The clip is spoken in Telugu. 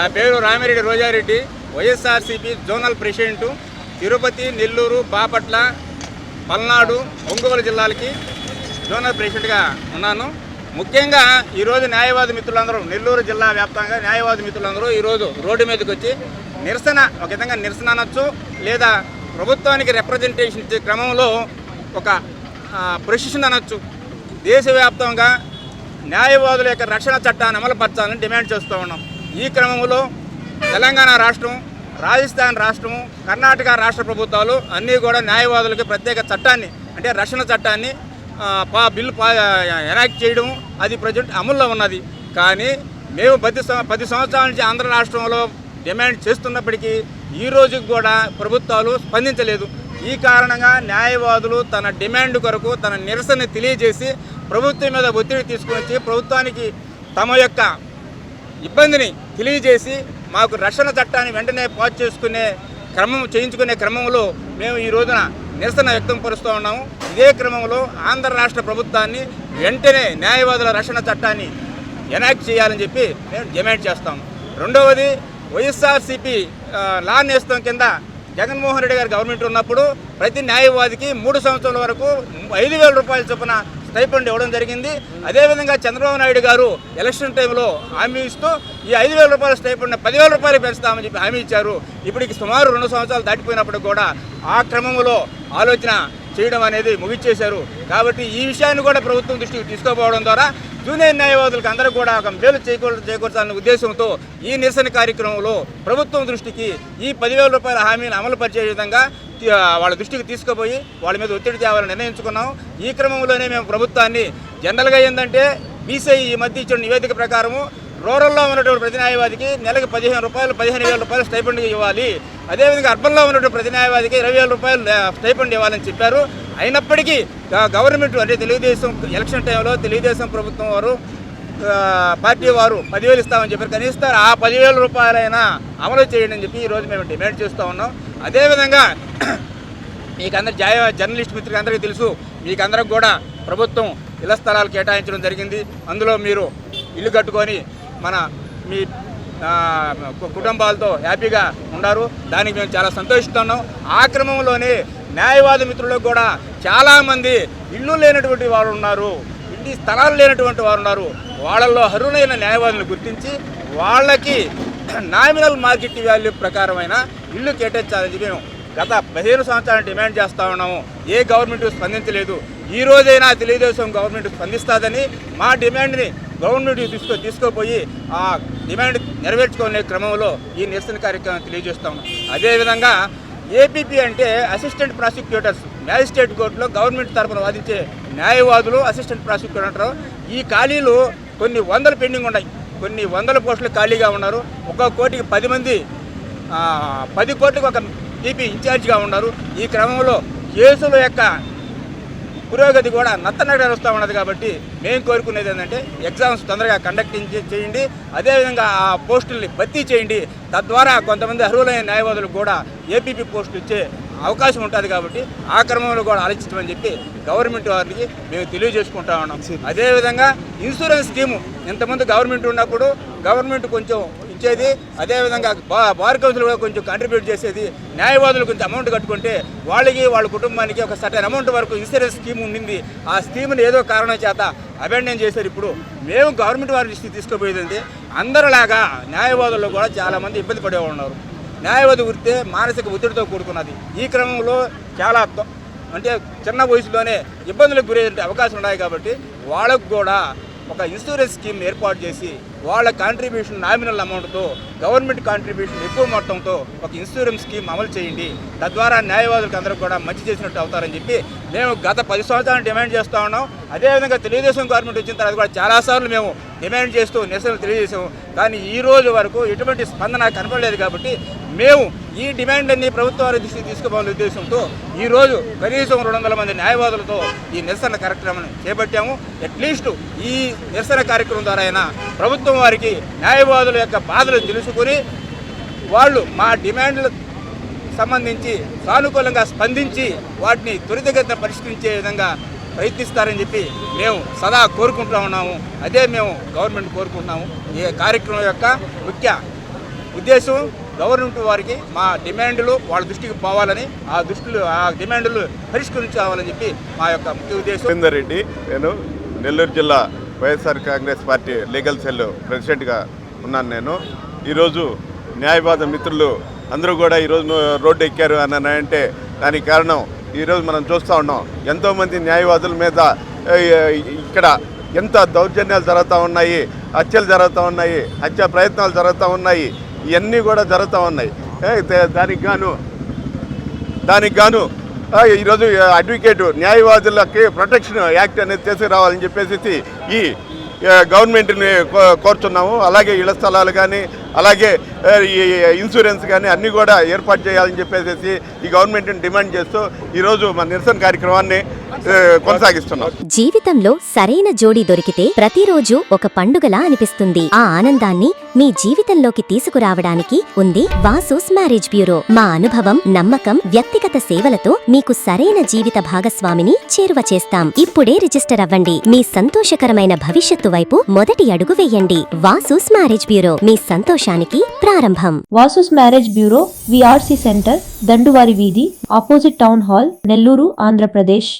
నా పేరు Ramireddy Rojareddy, YSRCP zonal president, Tirupati, Nellore, Bapatla, Palnadu, Ongole జిల్లాలకి జోనల్ ప్రెసిడెంట్గా ఉన్నాను. ముఖ్యంగా ఈరోజు న్యాయవాది మిత్రులందరూ, నెల్లూరు జిల్లా వ్యాప్తంగా న్యాయవాది మిత్రులందరూ ఈరోజు రోడ్డు మీదకి వచ్చి నిరసన, ఒక విధంగా నిరసన అనొచ్చు, లేదా ప్రభుత్వానికి రిప్రజెంటేషన్ ఇచ్చే క్రమంలో ఒక ప్రొసెషన్ అనొచ్చు. దేశవ్యాప్తంగా న్యాయవాదుల యొక్క రక్షణ చట్టాన్ని అమలుపరచాలని డిమాండ్ చేస్తూ ఉన్నాం. ఈ క్రమంలో తెలంగాణ రాష్ట్రం, రాజస్థాన్ రాష్ట్రము, కర్ణాటక రాష్ట్ర ప్రభుత్వాలు అన్నీ కూడా న్యాయవాదులకి ప్రత్యేక చట్టాన్ని, అంటే రక్షణ చట్టాన్ని బిల్లు ఎనాక్ట్ చేయడం అది ప్రజెంట్ అమల్లో ఉన్నది. కానీ మేము 10 సంవత్సరాల నుంచి ఆంధ్ర రాష్ట్రంలో డిమాండ్ చేస్తున్నప్పటికీ ఈ రోజుకి కూడా ప్రభుత్వాలు స్పందించలేదు. ఈ కారణంగా న్యాయవాదులు తన డిమాండ్ కొరకు తన నిరసన తెలియజేసి ప్రభుత్వం మీద ఒత్తిడి తీసుకుని వచ్చి ప్రభుత్వానికి తమ యొక్క ఇబ్బందిని తెలియజేసి మాకు రక్షణ చట్టాన్ని వెంటనే పాస్ చేయించుకునే క్రమంలో మేము ఈ రోజున నిరసన వ్యక్తం పరుస్తూ ఉన్నాము. ఇదే క్రమంలో ఆంధ్ర రాష్ట్ర ప్రభుత్వాన్ని వెంటనే న్యాయవాదుల రక్షణ చట్టాన్ని ఎనాక్ట్ చేయాలని చెప్పి మేము డిమాండ్ చేస్తాము. రెండవది, వైఎస్ఆర్సీపీ లా నేస్తం కింద జగన్మోహన్ రెడ్డి గారు గవర్నమెంట్ ఉన్నప్పుడు ప్రతి న్యాయవాదికి 3 సంవత్సరాల వరకు 5,000 రూపాయల చొప్పున స్టైపెండ్ ఇవ్వడం జరిగింది. అదేవిధంగా చంద్రబాబు నాయుడు గారు ఎలక్షన్ టైంలో హామీ ఇస్తూ ఈ 5,000 రూపాయల స్టైపెండ్ 10,000 రూపాయలు పెంచుతామని చెప్పి హామీ ఇచ్చారు. ఇప్పటికి సుమారు 2 సంవత్సరాలు దాటిపోయినప్పుడు కూడా ఆ క్రమంలో ఆలోచన చేయడం అనేది ముగిచ్చేశారు. కాబట్టి ఈ విషయాన్ని కూడా ప్రభుత్వం దృష్టికి తీసుకోపోవడం ద్వారా జూనియర్ న్యాయవాదులకు అందరూ కూడా ఒక మేలు చేకూర్చాలనే ఉద్దేశంతో ఈ నిరసన కార్యక్రమంలో ప్రభుత్వం దృష్టికి ఈ 10,000 రూపాయల హామీని అమలు పరిచే విధంగా వాళ్ళ దృష్టికి తీసుకుపోయి వాళ్ళ మీద ఒత్తిడి తేవాలని నిర్ణయించుకున్నాం. ఈ క్రమంలోనే మేము ప్రభుత్వాన్ని జనరల్గా ఏంటంటే బీసీఐ ఈ మధ్య ఇచ్చిన నివేదిక ప్రకారము రూరల్లో ఉన్నటువంటి ప్రతి న్యాయవాదికి నెలకు 15,000 రూపాయలు స్టైపెండ్ ఇవ్వాలి. అదేవిధంగా అర్బన్లో ఉన్నటువంటి ప్రతి న్యాయవాదికి 20,000 రూపాయలు స్టైపెండ్ ఇవ్వాలని చెప్పారు. అయినప్పటికీ గవర్నమెంట్, అంటే తెలుగుదేశం ఎలక్షన్ టైంలో తెలుగుదేశం ప్రభుత్వం వారు, పార్టీ వారు 10,000 ఇస్తామని చెప్పారు. కనీసం ఆ 10,000 రూపాయలైనా అమలు చేయండి అని చెప్పి ఈరోజు మేము డిమాండ్ చేస్తూ ఉన్నాం. అదేవిధంగా మీకందరూ జర్నలిస్ట్ మిత్రులకి అందరికీ తెలుసు, మీకందరికి కూడా ప్రభుత్వం ఇళ్ల స్థలాలు కేటాయించడం జరిగింది. అందులో మీరు ఇల్లు కట్టుకొని మీ కుటుంబాలతో హ్యాపీగా ఉన్నారు. దానికి మేము చాలా సంతోషిస్తున్నాం. ఆ క్రమంలోనే న్యాయవాది మిత్రులకు కూడా చాలామంది ఇల్లు లేనటువంటి వారు ఉన్నారు, ఇంటి స్థలాలు లేనటువంటి వారు ఉన్నారు. వాళ్ళల్లో అర్హులైన న్యాయవాదులను గుర్తించి వాళ్ళకి నామినల్ మార్కెట్ వాల్యూ ప్రకారమైన ఇల్లు కేటాయించాలని చెప్పి మేము గత 15 సంవత్సరాలు డిమాండ్ చేస్తూ ఉన్నాము. ఏ గవర్నమెంట్ స్పందించలేదు. ఈ రోజైనా తెలుగుదేశం గవర్నమెంట్ స్పందిస్తుందని మా డిమాండ్ని గవర్నమెంట్ తీసుకుపోయి ఆ డిమాండ్ నెరవేర్చుకునే క్రమంలో ఈ నిరసన కార్యక్రమం తెలియజేస్తాము. అదేవిధంగా ఏపీపీ అంటే అసిస్టెంట్ ప్రాసిక్యూటర్స్, మ్యాజిస్ట్రేట్ కోర్టులో గవర్నమెంట్ తరఫున వాదించే న్యాయవాదులు, అసిస్టెంట్ ప్రాసిక్యూటర్ అంటారు. ఈ ఖాళీలు కొన్ని వందలు పెండింగ్ ఉన్నాయి, కొన్ని వందల పోస్టులు ఖాళీగా ఉన్నారు. ఒక కోటికి 10 మంది, 10 కోట్లకు ఒక టీపీ ఇన్ఛార్జిగా ఉన్నారు. ఈ క్రమంలో కేసుల యొక్క పురోగతి కూడా నత్తనడుస్తూ ఉన్నది. కాబట్టి మేము కోరుకునేది ఏంటంటే ఎగ్జామ్స్ తొందరగా కండక్ట్ చేయండి, అదేవిధంగా ఆ పోస్టుల్ని భర్తీ చేయండి. తద్వారా కొంతమంది అర్హులైన న్యాయవాదులకు కూడా ఏపీపీ పోస్టులు ఇచ్చే అవకాశం ఉంటుంది. కాబట్టి ఆ క్రమంలో కూడా ఆలోచించమని చెప్పి గవర్నమెంట్ వారికి మేము తెలియజేసుకుంటా ఉన్నాం. అదేవిధంగా ఇన్సూరెన్స్ స్కీము ఇంతకుముందు గవర్నమెంట్ ఉన్నప్పుడు గవర్నమెంట్ కొంచెం ఇచ్చేది, అదేవిధంగా బార్ కౌన్సిల్ కూడా కొంచెం కంట్రిబ్యూట్ చేసేది. న్యాయవాదులు కొంచెం అమౌంట్ కట్టుకుంటే వాళ్ళకి వాళ్ళ కుటుంబానికి ఒక సర్టెన్ అమౌంట్ వరకు ఇన్సూరెన్స్ స్కీమ్ ఉండింది. ఆ స్కీమ్ని ఏదో కారణం చేత అబెండన్ చేశారు. ఇప్పుడు మేము గవర్నమెంట్ వారి దృష్టికి తీసుకుపోయేదంటే అందరిలాగా న్యాయవాదుల్లో కూడా చాలామంది ఇబ్బంది పడే ఉన్నారు. న్యాయవాది వృత్తే మానసిక ఒత్తిడితో కూడుకున్నది. ఈ క్రమంలో చాలా అంటే చిన్న వయసులోనే ఇబ్బందులకు గురయ్యే అవకాశం ఉన్నాయి. కాబట్టి వాళ్ళకు కూడా ఒక ఇన్సూరెన్స్ స్కీమ్ ఏర్పాటు చేసి వాళ్ళ కాంట్రిబ్యూషన్ నామినల్ అమౌంట్తో, గవర్నమెంట్ కాంట్రిబ్యూషన్ ఎక్కువ మొత్తంతో ఒక ఇన్సూరెన్స్ స్కీమ్ అమలు చేయండి. తద్వారా న్యాయవాదులకు అందరూ కూడా మంచి చేసినట్టు అవుతారని చెప్పి మేము గత 10 సంవత్సరాలు డిమాండ్ చేస్తూ ఉన్నాం. అదేవిధంగా తెలుగుదేశం గవర్నమెంట్ వచ్చిన తర్వాత కూడా చాలాసార్లు మేము డిమాండ్ చేస్తూ నిరసనలు తెలియజేసాము. కానీ ఈ రోజు వరకు ఎటువంటి స్పందన కనపడలేదు. కాబట్టి మేము ఈ డిమాండ్ అన్ని ప్రభుత్వాల దృష్టికి తీసుకుపోవాలనే ఉద్దేశంతో ఈరోజు కనీసం 200 మంది న్యాయవాదులతో ఈ నిరసన కార్యక్రమాన్ని చేపట్టాము. అట్లీస్ట్ ఈ నిరసన కార్యక్రమం ద్వారా అయినా ప్రభుత్వం వారికి న్యాయవాదుల యొక్క బాధలు తెలుసుకుని వాళ్ళు మా డిమాండ్లకు సంబంధించి సానుకూలంగా స్పందించి వాటిని త్వరితగతిన పరిష్కరించే విధంగా ప్రయత్నిస్తారని చెప్పి మేము సదా కోరుకుంటూ ఉన్నాము. అదే మేము గవర్నమెంట్ కోరుకుంటున్నాము. ఈ కార్యక్రమం యొక్క ముఖ్య ఉద్దేశం గవర్నమెంట్ వారికి మా డిమాండ్లు వాళ్ళ దృష్టికి పోవాలని, ఆ డిమాండ్లు పరిష్కరించాలని చెప్పి మా యొక్క ముఖ్య ఉద్దేశం. రవీందర్ రెడ్డి, నేను నెల్లూరు జిల్లా YSR Congress party legal cell ప్రెసిడెంట్గా ఉన్నాను. నేను ఈరోజు న్యాయవాద మిత్రులు అందరూ కూడా ఈరోజు రోడ్డు ఎక్కారు అని అంటే దానికి కారణం ఈరోజు మనం చూస్తూ ఉన్నాం. ఎంతోమంది న్యాయవాదుల మీద ఇక్కడ ఎంత దౌర్జన్యాలు జరుగుతూ ఉన్నాయి, హత్యలు జరుగుతూ ఉన్నాయి, హత్య ప్రయత్నాలు జరుగుతూ ఉన్నాయి, ఇవన్నీ కూడా జరుగుతూ ఉన్నాయి. దానికి గాను ఈరోజు అడ్వకేటు న్యాయవాదులకి ప్రొటెక్షన్ యాక్ట్ అనేది తీసుకురావాలని చెప్పేసి ఈ గవర్నమెంట్ని కోరుతున్నాము. అలాగే ఇళ్ల స్థలాలు కానీ, అలాగే ఈ ఇన్సూరెన్స్ కానీ అన్నీ కూడా ఏర్పాటు చేయాలని చెప్పేసి ఈ గవర్నమెంట్ని డిమాండ్ చేస్తూ ఈరోజు మన నిరసన కార్యక్రమాన్ని కొనసాగిస్తున్నాం. జీవితంలో సరైన జోడీ దొరికితే ప్రతిరోజు ఒక పండుగలా అనిపిస్తుంది. ఆ ఆనందాన్ని మీ జీవితంలోకి తీసుకురావడానికి ఉంది వాసూస్ మ్యారేజ్ బ్యూరో. మా అనుభవం, నమ్మకం, వ్యక్తిగత సేవలతో మీకు సరైన జీవిత భాగస్వామిని చేరువ చేస్తాం. ఇప్పుడే రిజిస్టర్ అవ్వండి. మీ సంతోషకరమైన భవిష్యత్తు వైపు మొదటి అడుగు వేయండి. వాసూస్ మ్యారేజ్ బ్యూరో, మీ సంతోషానికి ప్రారంభం. Vasu's marriage bureau, VRC centre, Danduvari వీధి, opposite town hall, Nellore, Andhra Pradesh.